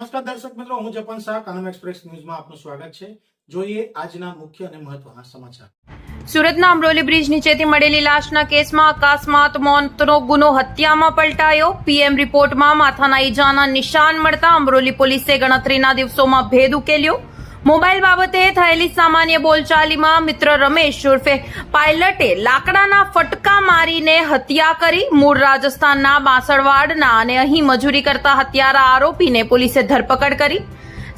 નમસ્કાર દર્શક મિત્રો, હું જપન શાહ, કાનમ એક્સપ્રેસ ન્યૂઝમાં આપનું સ્વાગત છે. જોઈએ આજના મુખ્ય અને મહત્વના સમાચાર. સુરતના અમરોલી બ્રિજ નીચેથી મળેલી લાશના કેસમાં અકસ્માત મોતનો ગુનો હત્યામાં પલટાયો. પીએમ રિપોર્ટમાં માથાના ઈજાના નિશાન મળતા અમરોલી પોલીસે ગણતરીના દિવસોમાં ભેદ ઉકેલ્યો. મોબાઈલ બાબતે થયેલી સામાન્ય બોલચાલીમાં મિત્ર રમેશ ઉર્ફે પાયલટે લાકડાના ફટકા મારીને હત્યા કરી. મૂળ રાજસ્થાનના બાંસળવાડના અને અહીં મજૂરી કરતા હત્યારા આરોપીને પોલીસે ધરપકડ કરી.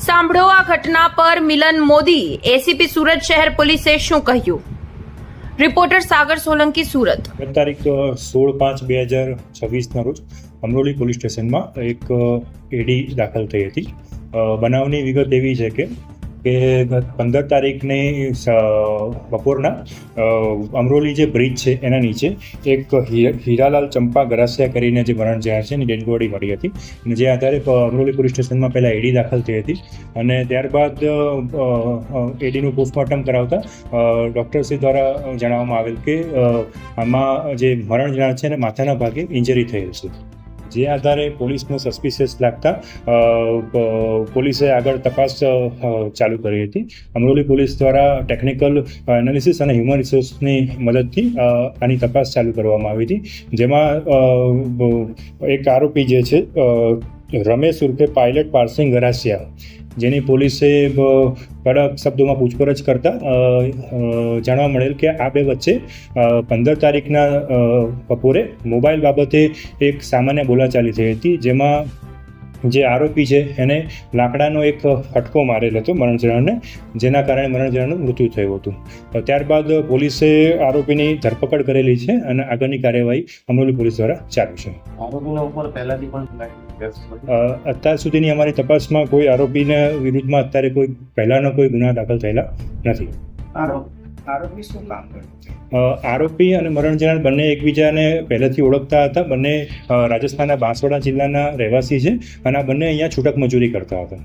સાંભળો આ ઘટના પર મિલન મોદી, એસીપી સુરત શહેર પોલીસે શું કહ્યું. રિપોર્ટર સાગર સોલંકી, સુરત. તારીખ 16/5/2026 ના રોજ અમરોલી પોલીસ સ્ટેશનમાં એક એડી દાખલ થઈ હતી. બનાવની વિગત એવી છે કે 15 તારીખની બપોરના અમરોલી જે બ્રિજ છે એના નીચે એક હીરાલાલ ચંપા ગરાસિયા કરીને જે મરણ જયા છે એની ડેડ બોડી મળી હતી, અને જે આધારે અમરોલી પોલીસ સ્ટેશનમાં પહેલાં એડી દાખલ થઈ હતી, અને ત્યારબાદ એડીનું પોસ્ટમોર્ટમ કરાવતા ડૉક્ટરશ્રી દ્વારા જણાવવામાં આવેલ કે આમાં જે મરણ જનાર છે એને માથાના ભાગે ઇન્જરી થયેલ છે. જે આધારે પોલીસને સસ્પિશિયસ લાગતા પોલીસે આગળ તપાસ ચાલુ કરી હતી. અમરોલી પોલીસ દ્વારા ટેકનિકલ એનાલિસિસ અને હ્યુમન રિસોર્સની મદદથી આની તપાસ ચાલુ કરવામાં આવી હતી, જેમાં એક આરોપી જે છે રમેશ ઉર્ફે પાયલટ પારસિંગ ગરાસિયા, જેની પોલીસે કડક શબ્દોમાં પૂછપરછ કરતા જાણવા મળેલ કે આ બે વચ્ચે 15 તારીખના બપોરે મોબાઈલ બાબતે એક સામાન્ય બોલાચાલી થઈ હતી, જેમાં જે આરોપી છે એને લાકડાનો એક ફટકો મારેલ હતો મરણ જનારને, જેના કારણે મરણ જનારનું મૃત્યુ થયું હતું. ત્યારબાદ પોલીસે આરોપીની ધરપકડ કરેલી છે અને આગળની કાર્યવાહી અમરોલી પોલીસ દ્વારા ચાલુ છે. આરોપીના ઉપર પહેલાથી પણ અત્યાર સુધીની અમારી તપાસમાં કોઈ આરોપીના વિરુદ્ધમાં અત્યારે કોઈ પહેલાનો કોઈ ગુના દાખલ થયેલા નથી. આરોપી શું કામ કરે? આરોપી અને મરણ જનાર બંને એકબીજાને પહેલેથી ઓળખતા હતા. બંને રાજસ્થાનના બાંસવાડા જિલ્લાના રહેવાસી છે અને આ બંને અહીંયા છૂટક મજૂરી કરતા હતા.